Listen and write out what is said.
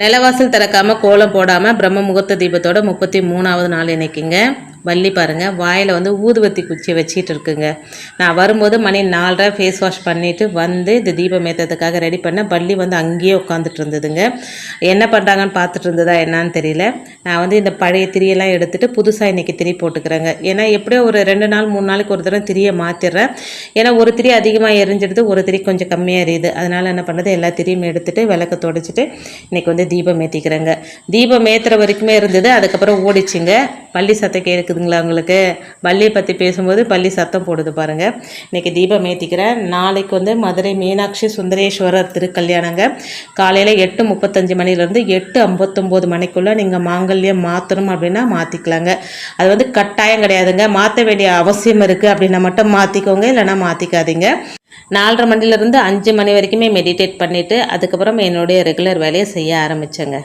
நிலவாசல் திறக்காமல் கோலம் போடாமல் பிரம்ம முகூர்த்த தீபத்தோட 33வது நாள் இன்னைக்குங்க. வள்ளி பாருங்கள் வாயில் வந்து ஊதுவத்தி குச்சி வச்சிட்டு இருக்குங்க. நான் வரும்போது மணி 4:30 ஃபேஸ் வாஷ் பண்ணிவிட்டு வந்து இந்த தீபம் ஏற்றதுக்காக ரெடி பண்ண வள்ளி வந்து அங்கேயே உட்காந்துட்டு இருந்ததுங்க. என்ன பண்ணுறாங்கன்னு பார்த்துட்டு இருந்ததா என்னான்னு தெரியல. நான் வந்து இந்த பழைய திரியெல்லாம் எடுத்துகிட்டு புதுசாக இன்றைக்கி திரி போட்டுக்கிறேங்க. ஏன்னா எப்படியோ ஒரு 2 நாள் 3 நாளைக்கு ஒரு தடவை திரியை மாற்றிடுறேன். ஏன்னா ஒரு திரி அதிகமாக எரிஞ்சிடுது, ஒரு திரி கொஞ்சம் கம்மியாக எரியுது. அதனால் என்ன பண்ணுறது, எல்லா திரியும் எடுத்துகிட்டு விளக்க தொடச்சிட்டு இன்றைக்கி வந்து தீபம் ஏற்றிக்கிறேங்க. தீபம் ஏற்றுற வரைக்குமே இருந்தது, அதுக்கப்புறம் ஓடிச்சுங்க. பள்ளி சத்தம் கேட்குதுங்களா உங்களுக்கு? பள்ளியை பற்றி பேசும்போது பள்ளி சத்தம் போடுது பாருங்கள். இன்றைக்கி தீபம் ஏற்றிக்கிறேன். நாளைக்கு வந்து மதுரை மீனாட்சி சுந்தரேஸ்வரர் திருக்கல்யாணங்க. காலையில் 8:35 மணிலேருந்து 8:59 மணிக்குள்ளே நீங்கள் மாங்கல்யம் மாற்றணும் அப்படின்னா மாற்றிக்கலாங்க. அது வந்து கட்டாயம் கிடையாதுங்க. மாற்ற வேண்டிய அவசியம் இருக்குது அப்படின்னா மட்டும் மாற்றிக்கோங்க, இல்லைனா மாற்றிக்காதீங்க. 4:30 மணிலேருந்து 5 மணி வரைக்குமே மெடிடேட் பண்ணிவிட்டு அதுக்கப்புறம் என்னுடைய ரெகுலர் வேலையை செய்ய ஆரம்பித்தேங்க.